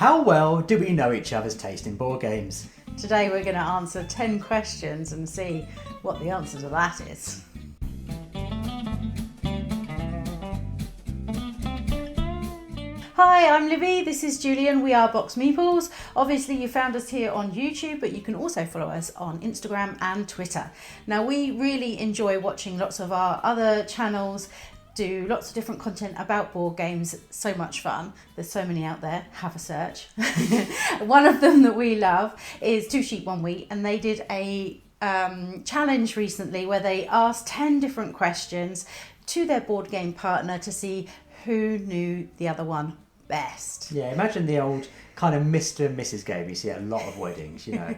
How well do we know each other's taste in board games? Today we're going to answer 10 questions and see what the answer to that is. Hi, I'm Libby, this is Julian, we are BoxedMeeples. Obviously you found us here on YouTube, but you can also follow us on Instagram and Twitter. Now we really enjoy watching lots of our other channels do lots of different content about board games. So much fun. There's so many out there. Have a search. One of them that we love is Two Sheep One Wheat, and they did a challenge recently where they asked 10 different questions to their board game partner to see who knew the other one best. Yeah, imagine the old kind of Mr. and Mrs. game you see at a lot of weddings, you know.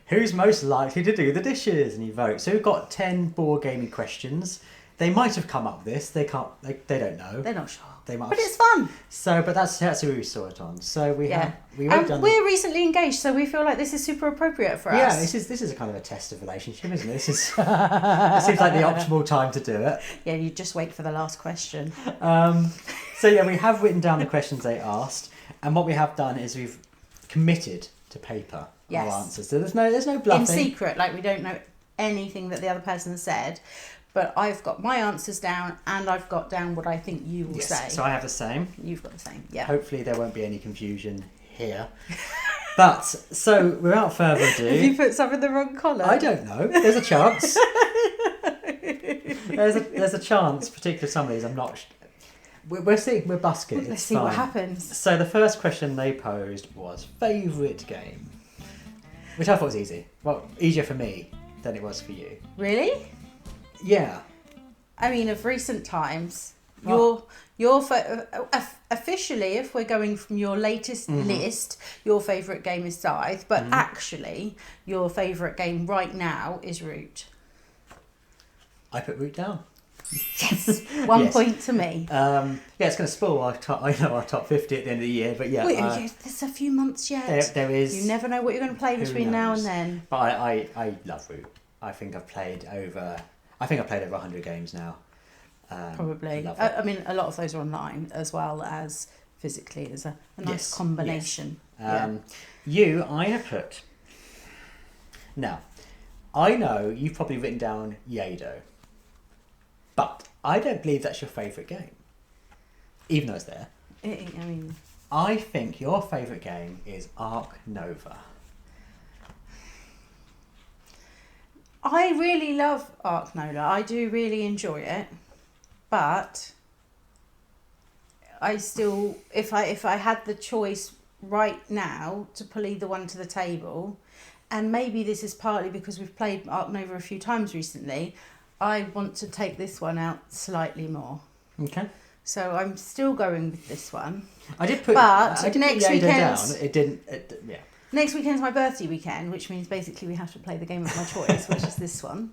Who's most likely to do the dishes? And you vote. So we've got 10 board gaming questions. They might have come up with this. They can't. They don't know. They're not sure. They might. But it's fun. So, but that's who we saw it on. So we have. We're recently engaged, so we feel like this is super appropriate for us. Yeah, this is a kind of a test of relationship, isn't it? This is. It seems like the optimal time to do it. Yeah, you just wait for the last question. So yeah, we have written down the questions they asked, and what we have done is we've committed to paper our answers. So there's no bluffing. In secret, like we don't know anything that the other person has said. But I've got my answers down, and I've got down what I think you will say. So I have the same. You've got the same, yeah. Hopefully there won't be any confusion here. But, so without further ado... Have you put some in the wrong collar? I don't know. There's a chance. there's a chance, particularly some of these, I'm not... We're seeing, we're busking. Let's see what happens. So the first question they posed was favourite game. Which I thought was easy. Well, easier for me than it was for you. Really? Yeah. I mean, of recent times, officially, if we're going from your latest list, your favourite game is Scythe, but actually, your favourite game right now is Root. I put Root down. Yes, one point to me. Yeah, it's going to spoil our top 50 at the end of the year, but yeah. There's a few months yet. There is. You never know what you're going to play between now and then. But I love Root. I think I've played over 100 games now. Probably. I mean, a lot of those are online as well as physically. As a nice combination. Yes. I have put. Now, I know you've probably written down Yado, but I don't believe that's your favourite game, even though it's there. I think your favourite game is Ark Nova. I really love Ark Nova. I do really enjoy it, but I still, if I had the choice right now to pull either one to the table, and maybe this is partly because we've played Ark Nova a few times recently, I want to take this one out slightly more. Okay. So I'm still going with this one. I did put next weekend down. It didn't. Yeah. Next weekend's my birthday weekend, which means basically we have to play the game of my choice, which is this one.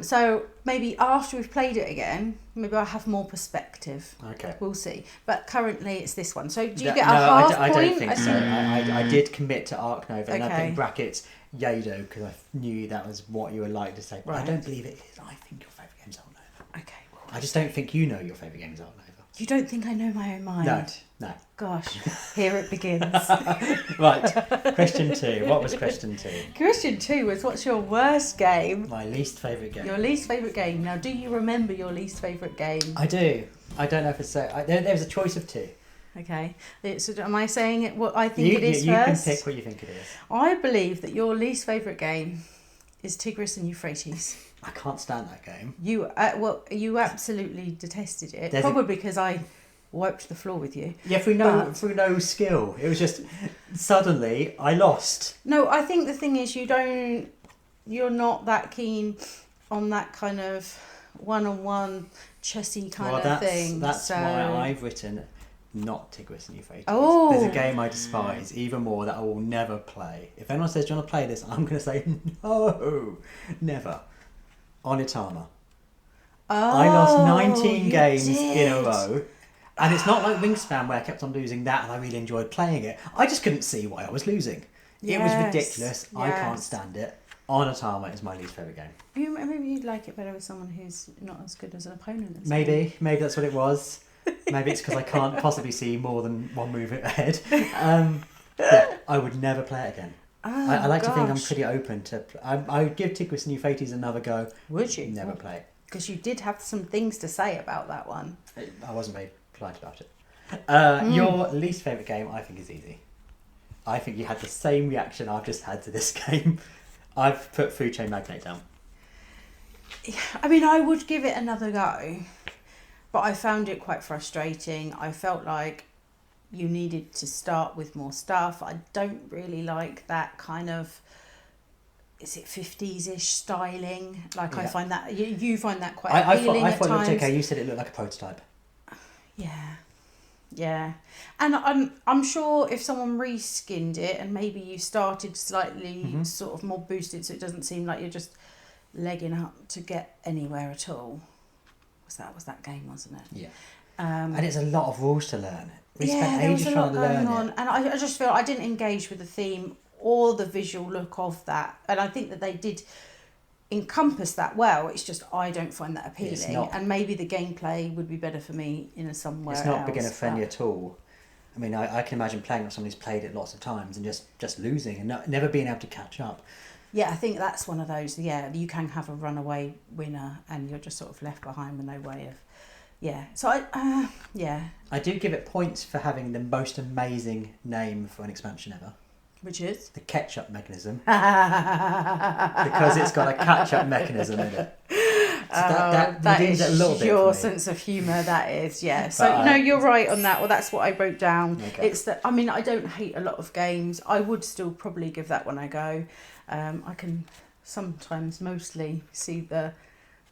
So maybe after we've played it again, maybe I'll have more perspective. Okay. We'll see. But currently it's this one. So do you get a half point? I don't think so. I did commit to Ark Nova, and I put in brackets Yado because I knew that was what you would like to say. But I don't believe it is. I think your favourite game is Ark Nova. Okay. Well, I just don't think you know your favourite game is Ark Nova. You don't think I know my own mind? No. Gosh, here it begins. Right, question 2. What was question 2? Question 2 was, what's your worst game? My least favourite game. Your least favourite game. Now, do you remember your least favourite game? I do. I don't know if it's... There's a choice of 2. Okay. So am I saying it what I think it is first? You first? can pick what you think it is. I believe that your least favourite game is Tigris and Euphrates. I can't stand that game. You absolutely detested it. Probably because I wiped the floor with you. Yeah, through no skill. It was just suddenly I lost. No, I think the thing is you're not that keen on that kind of one-on-one chessy kind of thing. That's why I've written not Tigris and Euphrates. Oh. There's a game I despise even more that I will never play. If anyone says, do you want to play this? I'm going to say no, never. Onitama. I lost 19 games in a row. And it's not like Wingspan where I kept on losing that and I really enjoyed playing it. I just couldn't see why I was losing. It was ridiculous. I can't stand it. Onitama is my least favourite game. Maybe you'd like it better with someone who's not as good as an opponent. Maybe that's what it was. Maybe it's because I can't possibly see more than one move ahead. Yeah, I would never play it again. Oh, I like to think I'm gosh. pretty open to... I would give Tigris New Fates another go. Would you? Never play it. Because you did have some things to say about that one. I wasn't very polite about it. Your least favourite game, I think, is easy. I think you had the same reaction I've just had to this game. I've put Food Chain Magnate down. I mean, I would give it another go, but I found it quite frustrating. I felt like you needed to start with more stuff. I don't really like that kind of, is it 50s-ish styling? Like, I find that, you find that quite appealing I at thought it times. looked okay. You said it looked like a prototype. Yeah. And I'm sure if someone reskinned it and maybe you started slightly sort of more boosted so it doesn't seem like you're just legging up to get anywhere at all. Was that game, wasn't it? Yeah. And it's a lot of rules to learn. We spent there was ages a lot trying to learn going on. it. And I just feel I didn't engage with the theme or the visual look of that. And I think that they did encompass that well. It's just I don't find that appealing. And maybe the gameplay would be better for me in a somewhere else. It's not beginner friendly at all. I mean, I can imagine playing with someone who's played it lots of times and just losing and never being able to catch up. Yeah, I think that's one of those. Yeah, you can have a runaway winner and you're just sort of left behind with no way of. Yeah, so I do give it points for having the most amazing name for an expansion ever. Which is? The catch-up mechanism. Because it's got a catch-up mechanism in it. So that is a little bit your for me. sense of humour, that is, yeah. So, no, you're right on that. Well, that's what I wrote down. Okay. It's that, I mean, I don't hate a lot of games. I would still probably give that one a go. I can sometimes mostly see the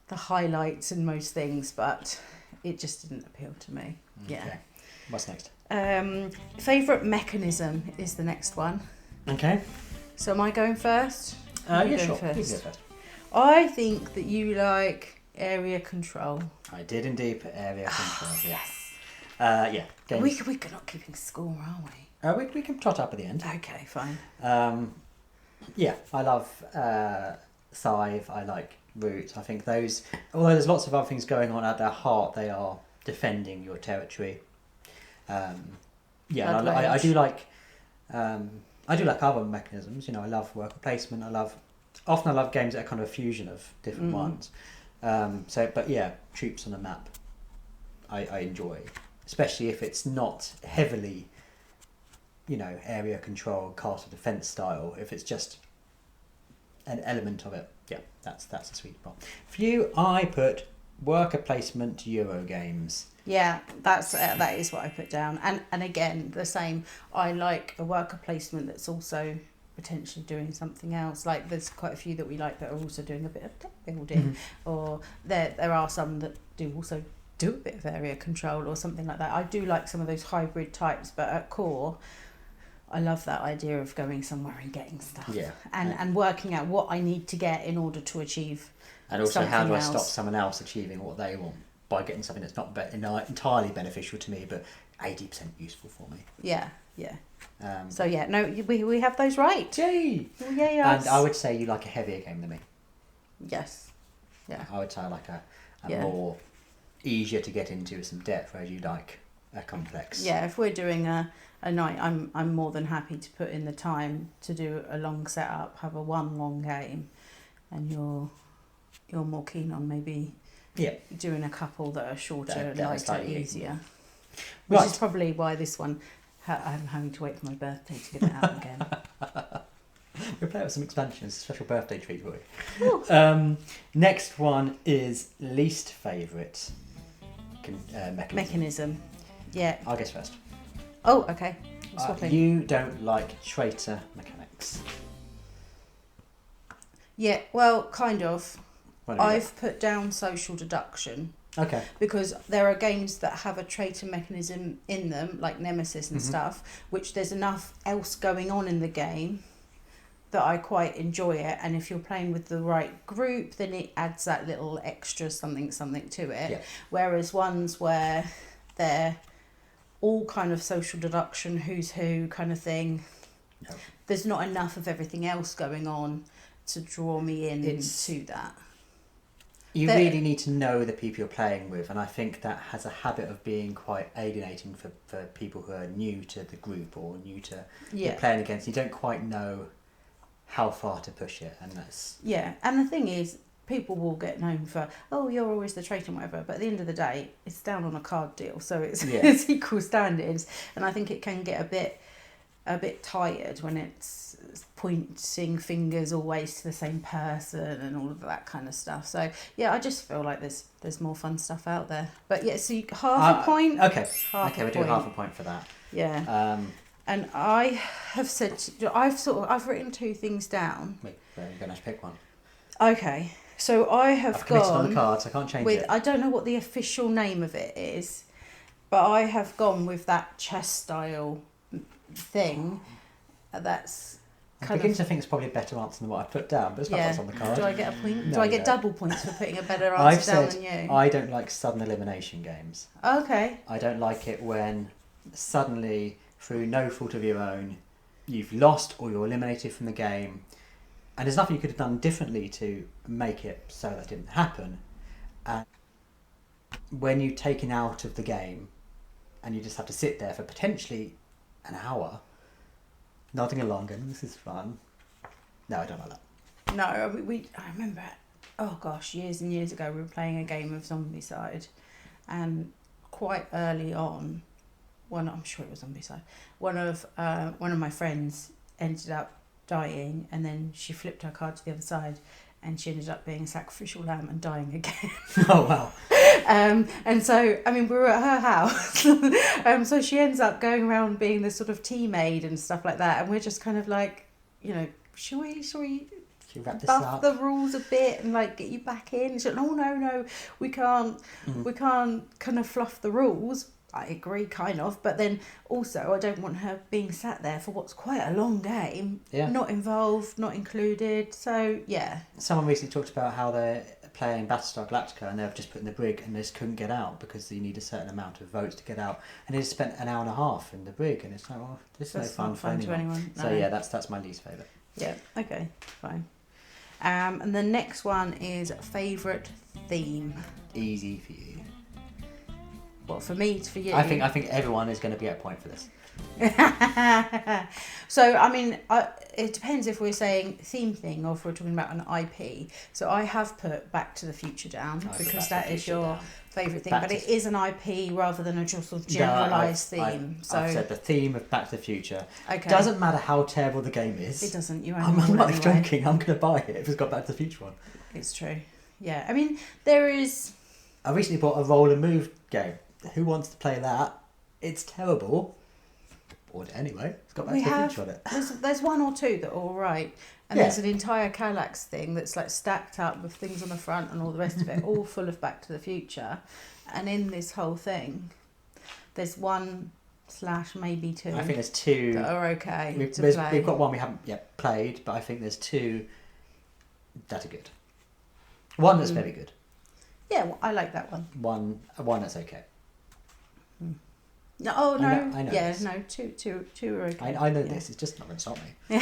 highlights in most things, but it just didn't appeal to me. Okay. Yeah. What's next? Favourite mechanism is the next one. Okay. So am I going first? Yeah, You go sure. first. You can go first. I think that you like area control. I did indeed put area control. Yes. Yeah. Games. We're not keeping score, are we? We can trot up at the end. Okay, fine. Yeah, I love Scythe. I like Root. I think those, although there's lots of other things going on at their heart, they are defending your territory. Yeah, and I do like. I do like other mechanisms. You know, I love worker placement. I love games that are kind of a fusion of different ones. But yeah, troops on a map, I enjoy, especially if it's not heavily, you know, area control, castle defense style. If it's just an element of it, yeah, that's a sweet spot. For you, I put worker placement Euro games. Yeah, that is what I put down. And again, the same. I like a worker placement that's also potentially doing something else. Like there's quite a few that we like that are also doing a bit of deck building, or there are some that do also do a bit of area control or something like that. I do like some of those hybrid types, but at core, I love that idea of going somewhere and getting stuff. Yeah. And working out what I need to get in order to achieve. And also, how do I something stop else. someone else achieving what they want by getting something that's not entirely beneficial to me, but 80% useful for me? Yeah. So yeah, no, we have those right. Yay! Yeah, yes. And I would say you like a heavier game than me. Yes. Yeah. I would say I like a Yeah. more easier to get into with some depth, whereas you like a complex. Yeah, if we're doing a night, I'm more than happy to put in the time to do a long setup, have a one long game, and you're more keen on maybe doing a couple that are shorter, That are lighter, slightly easier. Which Right. is probably why this one, I'm having to wait for my birthday to get it out again. We'll play with some expansions, special birthday treat for you. Next one is least favourite mechanism. Yeah. I'll guess first. Oh, okay. Swapping. You don't like traitor mechanics. Yeah, well, kind of. What have you I've put down social deduction. got? Okay. Because there are games that have a traitor mechanism in them, like Nemesis and stuff, which there's enough else going on in the game that I quite enjoy it. And if you're playing with the right group, then it adds that little extra something to it. Yeah. Whereas ones where they're all kind of social deduction, who's who kind of thing, No. there's not enough of everything else going on to draw me in to that. You really need to know the people you're playing with, and I think that has a habit of being quite alienating for people who are new to the group or new to you're playing against. You don't quite know how far to push it, and that's... Yeah, and the thing is, people will get known for, oh, you're always the traitor and whatever, but at the end of the day, it's down on a card deal, so it's, it's equal standards, and I think it can get a bit tired when it's pointing fingers always to the same person and all of that kind of stuff. So yeah, I just feel like there's more fun stuff out there. But yeah, so half a point. Okay, we'll do half a point for that. Yeah. And I have said, I've written 2 things down. Wait, you're going to pick one. Okay, so I've committed gone on the cards. I can't change it. I don't know what the official name of it is, but I have gone with that chess style thing. That's I begin to think it's probably a better answer than what I put down, but it's not what's on the card. Do I get a point? No, Do I get double points for putting a better answer down than you? I don't like sudden elimination games. Okay. I don't like it when suddenly, through no fault of your own, you've lost or you're eliminated from the game, and there's nothing you could have done differently to make it so that didn't happen. And when you're taken out of the game and you just have to sit there for potentially an hour nodding along and this is fun. No, I don't like that. No, I remember, oh gosh, years and years ago we were playing a game of Zombicide, and quite early on, I'm sure it was Zombicide, one of my friends ended up dying, and then she flipped her card to the other side and she ended up being a sacrificial lamb and dying again. Oh wow. And so, I mean, we were at her house. So she ends up going around being this sort of tea maid and stuff like that. And we're just kind of like, you know, shall we buff the rules a bit and like get you back in? She's like, no, we can't kind of fluff the rules. I agree, kind of, but then also I don't want her being sat there for what's quite a long game, not involved, not included. So yeah. Someone recently talked about how they're playing Battlestar Galactica and they've just put in the brig and they just couldn't get out because you need a certain amount of votes to get out, and they just spent an hour and a half in the brig, and it's like, well, this is no fun for anyone. No. So yeah, that's my least favourite. Yeah. Okay. Fine. And the next one is favourite theme. Easy for you. Well, for me, it's for you. I think everyone is going to be at a point for this. So, I mean, it depends if we're saying theme thing or if we're talking about an IP. So I have put Back to the Future down because that is your favourite thing, but it is an IP rather than a just sort of generalised theme. I've said the theme of Back to the Future. Okay. Doesn't matter how terrible the game is. It doesn't. I'm not joking. I'm going to buy it if it's got Back to the Future one. It's true. Yeah. I mean, there is... I recently bought a roll and move game. Who wants to play that? It's terrible. Bought it anyway. It's got Back to the Future on it. There's one or two that are all right, and there's an entire Kallax thing that's like stacked up with things on the front and all the rest of it, all full of Back to the Future. And in this whole thing, there's 1/2 maybe 2. I think there's 2 that are okay to play. We've got one we haven't yet played, but I think there's 2 that are good. One that's very good. Yeah, well, I like that one. One that's okay. No, I know yeah, this. no, two are okay. I know this. It's just not going to stop me.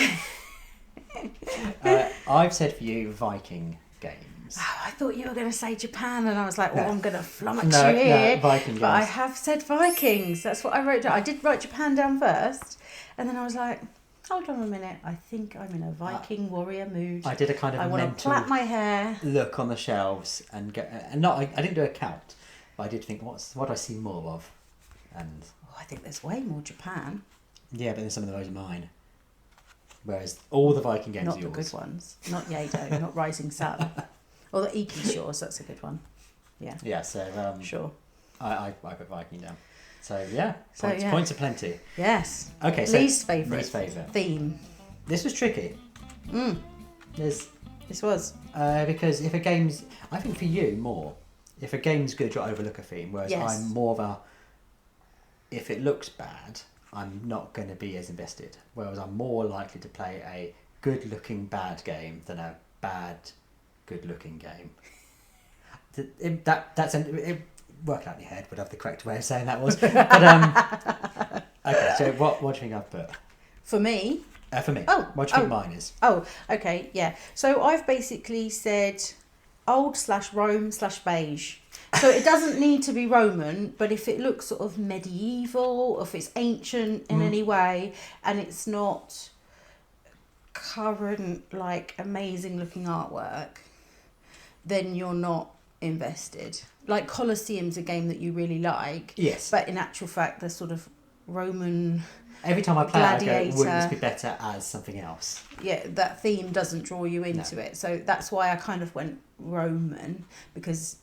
I've said for you Viking games. Oh, I thought you were going to say Japan, and I was like, I'm going to flummox you here. No, Viking games. But I have said Vikings. That's what I wrote down. I did write Japan down first, and then I was like, hold on a minute. I think I'm in a Viking warrior mood. I did a kind of mental want to plait my hair, look on the shelves, and I didn't do a count, but I did think, what do I see more of? And I think there's way more Japan. Yeah, but then some of those are mine. Whereas all the Viking games are yours. Not the good ones. Not Yado, not Rising Sun. Or the Iki Shores, that's a good one. Yeah. Yeah, so... sure. I put Viking down. So, yeah. Points aplenty. Yes. Okay, so... Least favourite theme. This was tricky. This was. Because if a game's... I think for you, more. If a game's good, you'll overlook a theme. Whereas I'm more of a... If it looks bad, I'm not going to be as invested. Whereas I'm more likely to play a good-looking bad game than a bad good-looking game. It work out in your head would have the correct way of saying that was. But, okay, so what do you think I've put? For me? For me. What do you think mine is? Oh, okay, yeah. So I've basically said old/Rome/beige. So it doesn't need to be Roman, but if it looks sort of medieval, or if it's ancient in any way, and it's not current, like amazing looking artwork, then you're not invested. Like Colosseum's a game that you really like. Yes. But in actual fact, the sort of Roman. Every time I play Gladiator. it, I go, wouldn't this be better as something else? Yeah, that theme doesn't draw you into it. So that's why I kind of went Roman, because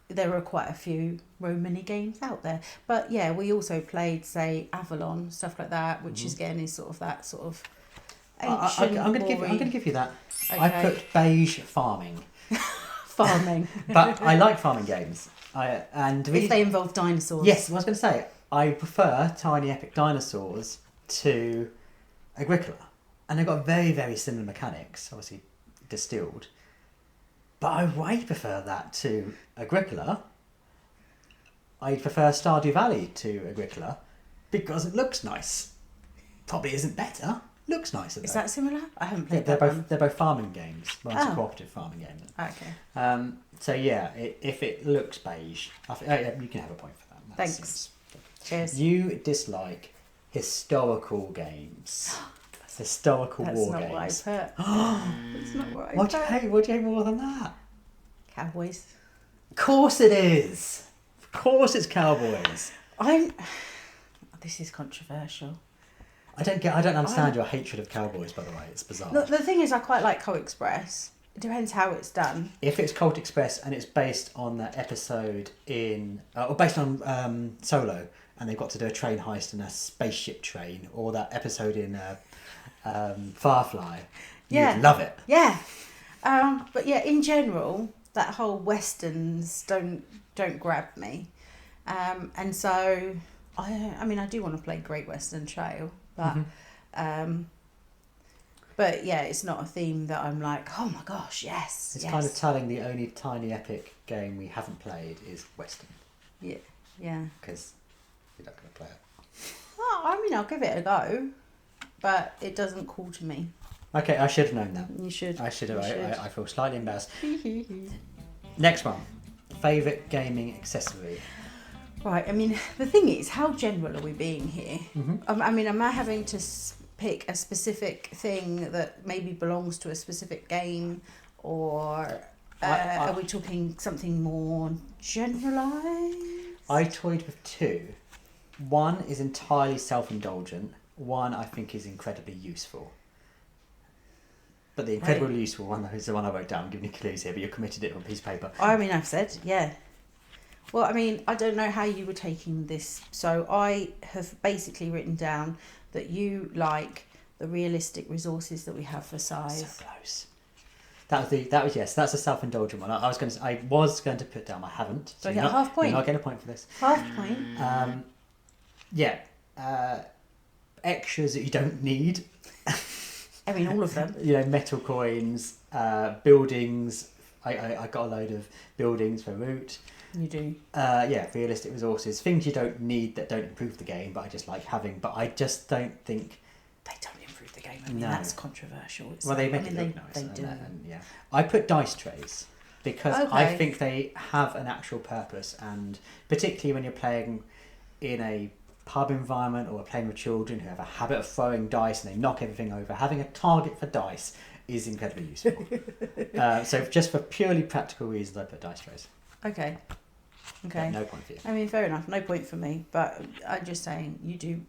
there are quite a few Roman-y games out there. But yeah, we also played, say, Avalon, stuff like that, which is again is sort of that sort of ancient. I'm going to give you that. Okay. I put beige farming. Farming. But I like farming games. If they involve dinosaurs. Yes, I was going to say, I prefer Tiny Epic Dinosaurs to Agricola. And they've got very, very similar mechanics, obviously distilled. But I way prefer that to Agricola. I prefer Stardew Valley to Agricola because it looks nice. Probably isn't better. Looks nicer though. Is that similar? I haven't played they're that both one. they're both farming games. One's a cooperative farming game. Okay. So yeah, if it looks beige, yeah, you can have a point for that. Thanks. Cheers. You dislike historical games. Historical That's war not games. what I put. That's not what I What do put. you hate? What do you hate more than that? Cowboys. Of course it is. Of course it's cowboys. This is controversial. I don't understand your hatred of cowboys, by the way. It's bizarre. The thing is, I quite like Co Express. It depends how it's done. If it's Colt Express and it's based on that episode or based on Solo, and they've got to do a train heist in a spaceship train, or that episode in Firefly, you'd love it. Yeah. But yeah, in general, that whole westerns don't grab me. And so I do want to play Great Western Trail, but but yeah, it's not a theme that I'm like, oh my gosh, yes. It's kind of telling the only Tiny Epic game we haven't played is Western. Yeah. Yeah. Because you're not going to play it. Oh, I'll give it a go, but it doesn't call to me. Okay, I should have known that. You should. I should have. I feel slightly embarrassed. Next one. Favourite gaming accessory? Right, the thing is, how general are we being here? Am I having to pick a specific thing that maybe belongs to a specific game, or are we talking something more generalised? I toyed with two. One is entirely self-indulgent. One I think is incredibly useful. But the incredibly useful one is the one I wrote down. I'm giving you clues here, but you committed it on a piece of paper. I've said, yeah. Well, I don't know how you were taking this. So I have basically written down that you like the realistic resources that we have for size. So close. That's a self-indulgent one. I was going to put down. I haven't. So I get a half point. You're not getting a point for this. Half point. Extras that you don't need. All of them. Metal coins, buildings. I got a load of buildings for Root. You do. Realistic resources, things you don't need that don't improve the game, but I just like having. But I just don't think they don't improve the game. No. That's controversial. They make it look nice. They do. I put dice trays because Okay. I think they have an actual purpose, and particularly when you're playing in a pub environment or playing with children who have a habit of throwing dice and they knock everything over, having a target for dice is incredibly useful. So just for purely practical reasons, I put dice trays. Okay. Yeah, no point for you. Fair enough. No point for me. But I'm just saying, you do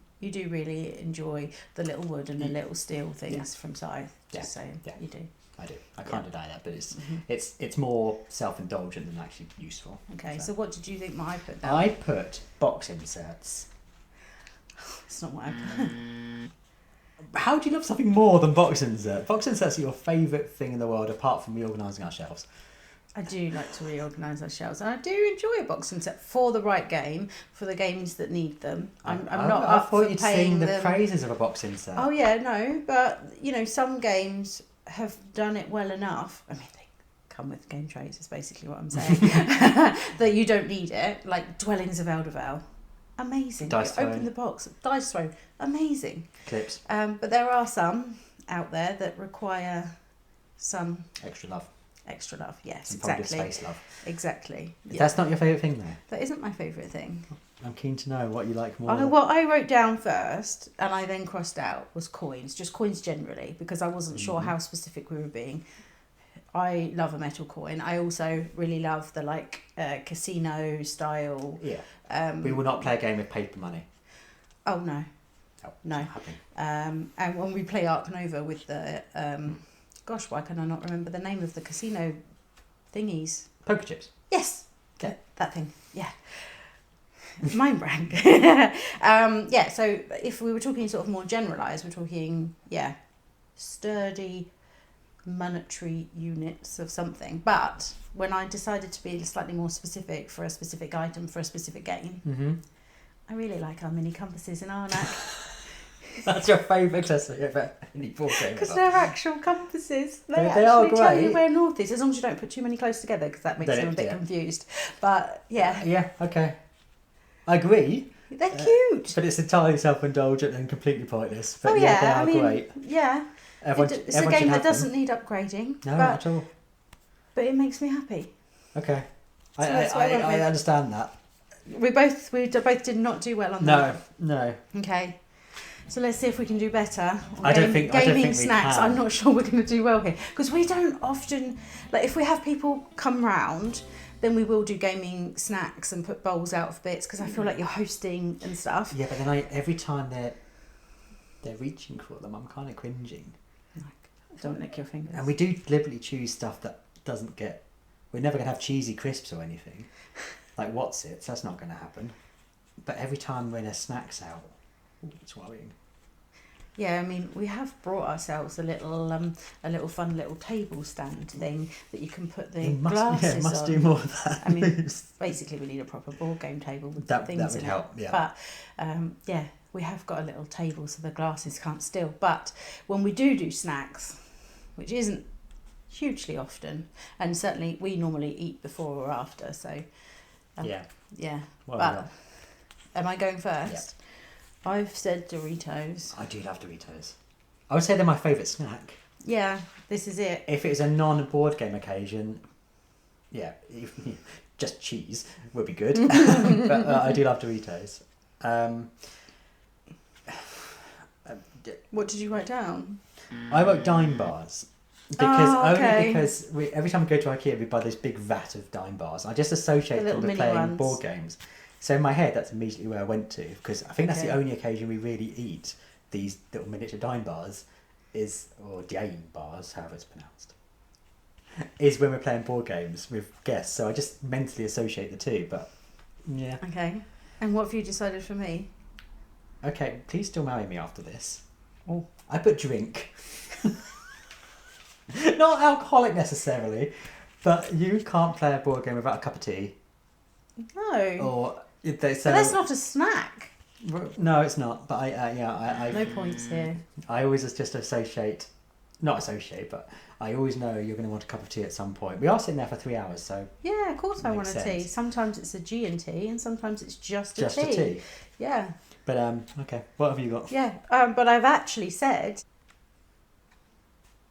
really enjoy the little wood and the little steel things from Scythe. Just saying, you do. I do. I can't deny that, but it's more self-indulgent than actually useful. Okay. So what did you think I put down? I put box inserts. It's not what I put. How do you love something more than box inserts? Box inserts are your favourite thing in the world, apart from reorganising our shelves. I do like to reorganise our shelves, and I do enjoy a box inset for the right game, for the games that need them. I'm not up for you'd paying sing the them. praises of a box insert. Oh yeah, no, but some games have done it well enough. They come with game trays. Is basically what I'm saying. That you don't need it, like Dwellings of Eldervale. Amazing. Dice throw. Open the box. Dice throw. Amazing. Clips. But there are some out there that require some Extra love. Extra love, yes, And probably exactly. space love. Exactly. If that's not your favourite thing, though, That isn't my favourite thing. I'm keen to know what you like more. What I wrote down first, and I then crossed out, was coins. Just coins generally, because I wasn't sure how specific we were being. I love a metal coin. I also really love the like casino style. Yeah. We will not play a game with paper money. Oh no. Oh, No. And when we play Ark Nova with the gosh, why can I not remember the name of the casino thingies? Poker chips. Yes. Okay. That thing. Yeah. Mind blank. Yeah, so if we were talking sort of more generalised, we're talking, sturdy monetary units of something. But when I decided to be slightly more specific for a specific item for a specific game, I really like our mini compasses in Arnak. That's your favourite accessory of any board game. Because they're actual compasses. They are actually tell you great. where north is, as long as you don't put too many close together, because that makes them a bit confused. But yeah. Yeah, okay. I agree. They're cute. But it's entirely self-indulgent and completely pointless. But they are great. Yeah. It's a game that doesn't need upgrading. No, not at all. But it makes me happy. Okay. So I understand that. We both did not do well on that. No. Okay. So let's see if we can do better. I don't think gaming we snacks. can. I'm not sure we're going to do well here because we don't often like if we have people come round, then we will do gaming snacks and put bowls out of bits because I feel like you're hosting and stuff. Yeah, but then every time they're reaching for them, I'm kind of cringing. Don't lick your fingers. And we do deliberately choose stuff that doesn't get. We're never going to have cheesy crisps or anything. Like what's it? So that's not going to happen. But every time when there's snacks out, it's worrying. Yeah, I mean, we have brought ourselves a little fun little table stand thing that you can put the glasses on. Must do more of that. I mean, basically, we need a proper board game table with things that would in help. it. Yeah. But we have got a little table so the glasses can't steal. But when we do snacks, which isn't hugely often, and certainly we normally eat before or after. So yeah. Well, am I going first? Yeah. I've said Doritos. I do love Doritos. I would say they're my favourite snack. Yeah, this is it. If it was a non-board game occasion, just cheese would be good. But I do love Doritos. What did you write down? I wrote dime bars. Because every time we go to IKEA, we buy this big vat of dime bars. I just associate them with playing board games. So in my head, that's immediately where I went to, because I think that's the only occasion we really eat these little miniature dime bars, or dime bars, however it's pronounced, is when we're playing board games with guests. So I just mentally associate the two, but yeah. Okay. And what have you decided for me? Okay, please still marry me after this. Oh. I put drink. Not alcoholic necessarily, but you can't play a board game without a cup of tea. No. Or but that's not a snack. No, it's not. But I no points here. I always just but I always know you're going to want a cup of tea at some point. We are sitting there for 3 hours, so yeah, of course I want a tea. Sometimes it's a G&T, and sometimes it's just a tea. Yeah. But okay, what have you got? Yeah, but I've actually said.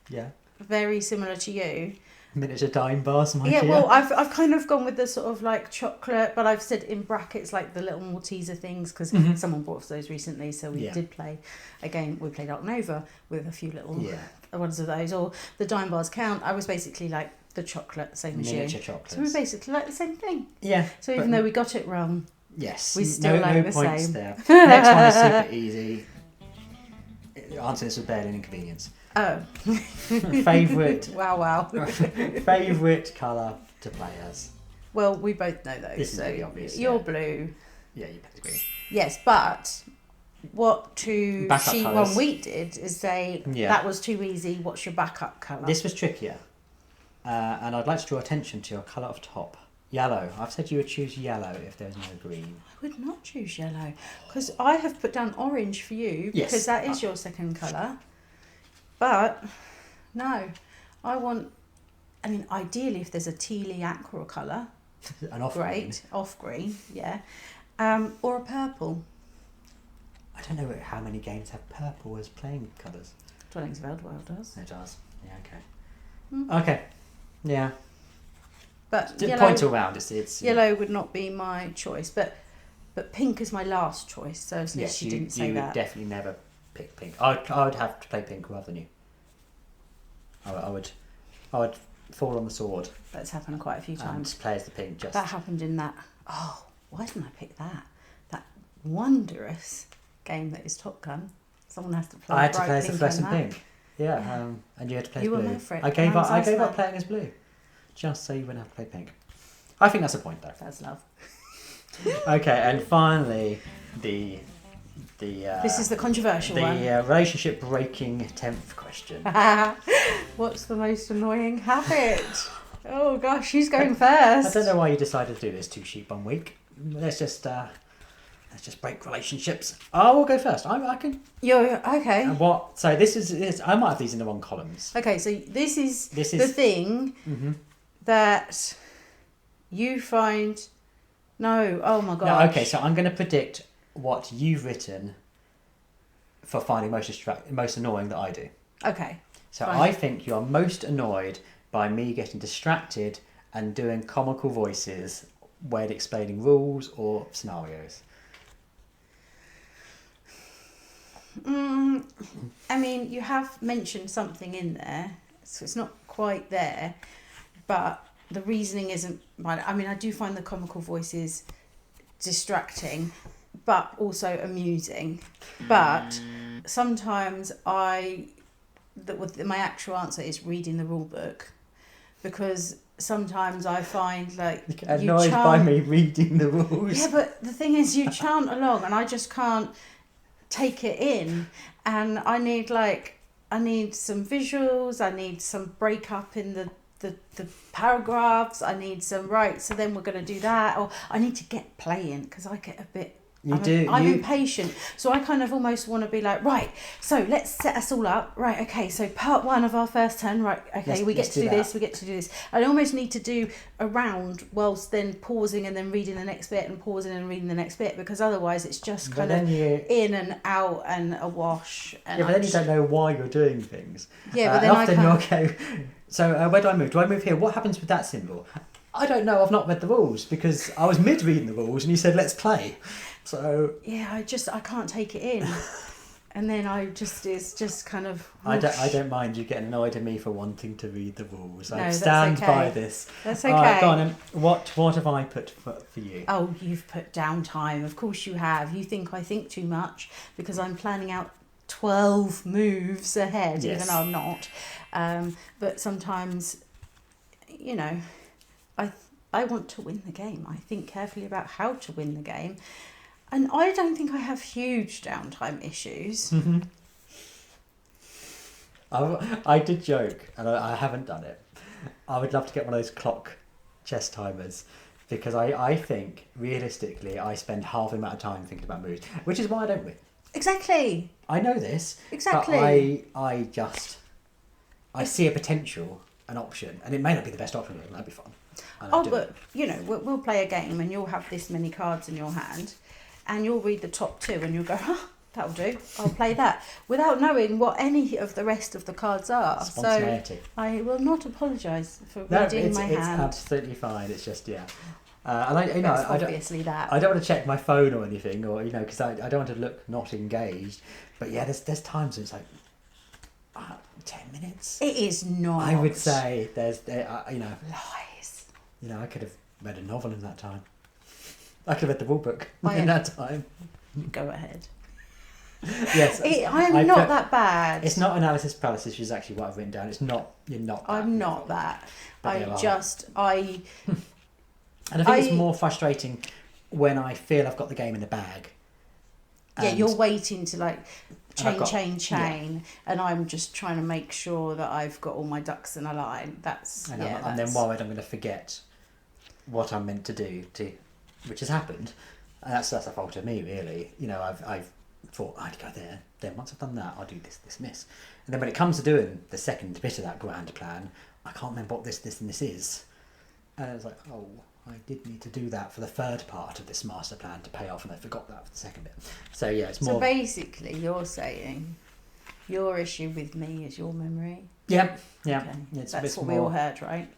Yeah. Very similar to you. Miniature dime bars, my dear. Well, I've kind of gone with the sort of like chocolate, but I've said in brackets like the little Malteser things because someone bought us those recently, so we did play a game. We played Ark Nova with a few little ones of those, or the dime bars count. I was basically like the chocolate, same as you. Miniature chocolates. So we're basically like the same thing. Yeah. So even though we got it wrong, yes, we still like the points same. There. Next one is super easy. Answer this with barely inconvenience. Oh. Favourite. Wow. Favourite colour to play as? Well, we both know those. This is really obvious. You're blue. Yeah, you picked green. Yes, but what sheet colours. one we did is say that was too easy. What's your backup colour? This was trickier. And I'd like to draw attention to your colour of top. Yellow. I've said you would choose yellow if there's no green. I would not choose yellow because I have put down orange for you because that is your second colour. But no, ideally if there's a tealy aqua colour, an off green, yeah, or a purple. I don't know how many games have purple as playing colours. Dwellings of Eldwell does. It does. Yeah. Okay. Okay. Yeah. But Point all round. It's yellow would not be my choice, but pink is my last choice. So at least you didn't say that. You would definitely never pick pink. I would have to play pink rather than you. I would fall on the sword. That's happened quite a few times. And play as the pink. Just that happened in that. Oh, why didn't I pick that? That wondrous game that is Top Gun. Someone has to play. I had to play as the fluorescent pink. Yeah, and you had to play as blue. You were Maverick. I gave up playing as blue, just so you wouldn't have to play pink. I think that's a point, though. That's love. Okay, and finally, the this is the controversial one. The relationship breaking 10th question. What's the most annoying habit? Oh gosh, who's going first? I don't know why you decided to do this 2 sheep 1 week. Let's just break relationships. I will go first. I can. You're okay. What? So this is. I might have these in the wrong columns. Okay, so this is the thing that you find. No, oh my god. No, okay, so I'm going to predict what you've written for finding most annoying that I do. Okay. So fine. I think you're most annoyed by me getting distracted and doing comical voices when explaining rules or scenarios. I mean, you have mentioned something in there, so it's not quite there, but the reasoning isn't right. I mean, I do find the comical voices distracting, but also amusing. But sometimes my actual answer is reading the rule book, because sometimes I find like you get annoyed by me reading the rules. Yeah, but the thing is, you chant along, and I just can't take it in, and I need some visuals. I need some breakup in the paragraphs. I need some so then we're going to do that, or I need to get playing, because I get a bit I'm impatient, so I kind of almost want to be like, right, so let's set us all up, right, okay, so part 1 of our first turn, right, okay, we get to do this. I almost need to do a round whilst then pausing and then reading the next bit and pausing and reading the next bit, because otherwise it's just kind of in and out and a wash. And but then you don't know why you're doing things. Yeah, but then often you're okay. So where do I move? Do I move here? What happens with that symbol? I don't know. I've not read the rules, because I was mid reading the rules and you said let's play. So yeah, I can't take it in, and then it's just kind of. I don't mind you getting annoyed at me for wanting to read the rules. I that's stand okay. by this. That's okay. All right, go on. What have I put for you? Oh, you've put downtime. Of course you have. You think I think too much because I'm planning out 12 moves ahead, yes. even though I'm not. But sometimes, I want to win the game. I think carefully about how to win the game. And I don't think I have huge downtime issues. Mm-hmm. I did joke, and I haven't done it. I would love to get one of those clock chess timers, because I think, realistically, I spend half the amount of time thinking about moves, which is why I don't win. Exactly. I know this. Exactly. But I see a potential, an option, and it may not be the best option, but that'd be fun. But, we'll play a game and you'll have this many cards in your hand, and you'll read the top 2 and you'll go, that'll do, I'll play that, without knowing what any of the rest of the cards are. Spontaneity. So I will not apologise for reading my hand. It's absolutely fine. It's just, yeah. And obviously that. I don't want to check my phone or anything, or because I don't want to look not engaged. But yeah, there's times when it's like 10 minutes. It is not. I would say there's lies. I could have read a novel in that time. I could have read the rule book in that time. Go ahead. Yes, I'm not that bad. It's not analysis paralysis, which is actually what I've written down. It's not. You're not. I'm not that. And I think it's more frustrating when I feel I've got the game in the bag. Yeah, you're waiting to chain, and I'm just trying to make sure that I've got all my ducks in a line. I'm then worried I'm going to forget what I'm meant to do, which has happened. And that's a fault of me, really. I've thought I'd go there. Then once I've done that, I'll do this, and this. And then when it comes to doing the second bit of that grand plan, I can't remember what this, and this is. And I was like, oh, I did need to do that for the third part of this master plan to pay off, and I forgot that for the second bit. So yeah, it's more. So basically, you're saying Your issue with me is your memory. Yeah. Okay. It's That's a what bit we all more. heard, right?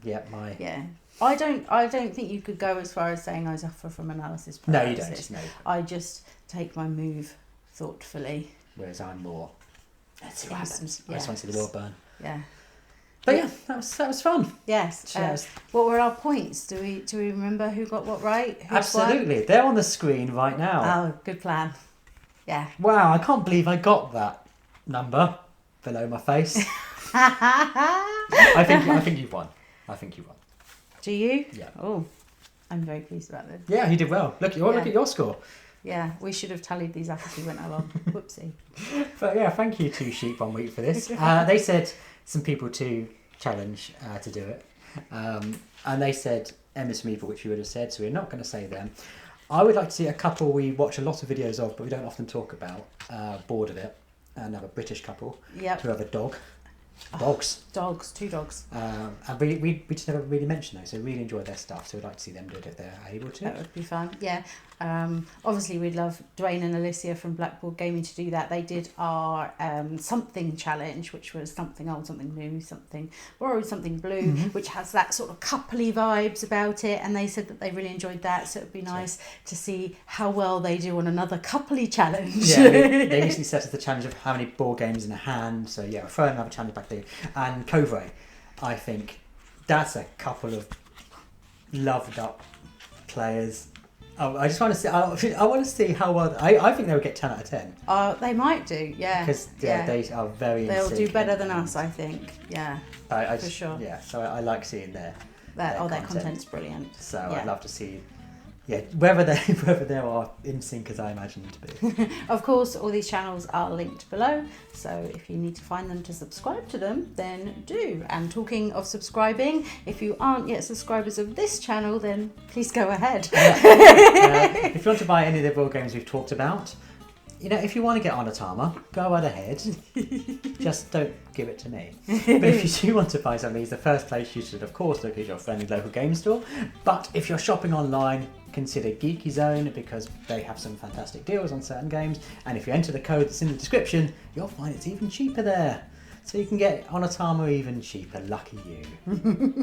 Yeah. Yeah. I don't think you could go as far as saying I suffer from analysis No, you paralysis. don't. No. I just take my move thoughtfully. Whereas I'm more. Let's see what happens. I Yeah. just want to see the world burn. Yeah. But yeah, that was fun. Yes. Cheers. What were our points? Do we remember who got what right? Who's Absolutely, they're on the screen right now. Won? Oh, good plan. Yeah. Wow, I can't believe I got that number below my face. I think you've won. Do you? Yeah. Oh, I'm very pleased about this. Yeah, you did well. Look at your score. Yeah, we should have tallied these up as we went along. Whoopsie. But yeah, thank you to Sheep 1 Week for this. They said some people to challenge to do it. And they said Emma's Meeple, which you would have said, so we're not going to say them. I would like to see a couple we watch a lot of videos of, but we don't often talk about, Bored of It, another British couple Yep. who have a dog. Dogs. Dogs, 2 dogs. And we just never really mentioned those, so really enjoy their stuff, so we'd like to see them do it if they're able to. That would be fun. Yeah. Obviously, we'd love Dwayne and Alicia from Blackboard Gaming to do that. They did our something challenge, which was something old, something new, something borrowed, something blue, which has that sort of coupley vibes about it. And they said that they really enjoyed that. So it would be nice to see how well they do on another coupley challenge. Yeah, they recently set us the challenge of how many board games in a hand. So yeah, we'll throw another challenge back there. And Covray, I think that's a couple of loved up players. Oh, I just want to see. I want to see how well. I think they would get 10 out of 10. They might do, yeah. Because they are very. They'll do better than us, I think. Yeah, for sure. Yeah, so I like seeing their content's brilliant. So yeah. I'd love to see. Yeah, whether they are in sync as I imagine them to be. Of course, all these channels are linked below, so if you need to find them to subscribe to them, then do. And talking of subscribing, if you aren't yet subscribers of this channel, then please go ahead. If you want to buy any of the board games we've talked about, if you want to get on Atama, go right ahead. Just don't give it to me. But if you do want to buy some of these, the first place you should, of course, look at your friendly local game store. But if you're shopping online, consider Geekyzone because they have some fantastic deals on certain games. And if you enter the code that's in the description, you'll find it's even cheaper there. So you can get on Atama even cheaper. Lucky you.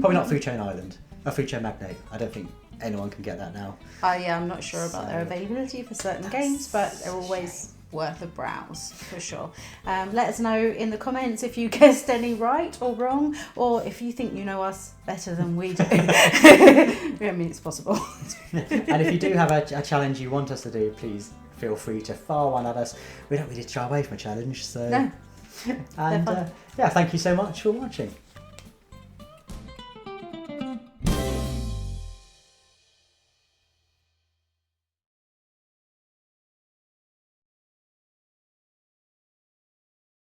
Probably not Food Chain Island. Or Food Chain Magnate. I don't think anyone can get that now. Yeah, I'm not sure about their availability for certain games, but they're always worth a browse for sure. Let us know in the comments if you guessed any right or wrong, or if you think you know us better than we do. I mean, it's possible. And if you do have a challenge you want us to do, please feel free to fire one at us. We don't really shy away from a challenge, so. No. And thank you so much for watching.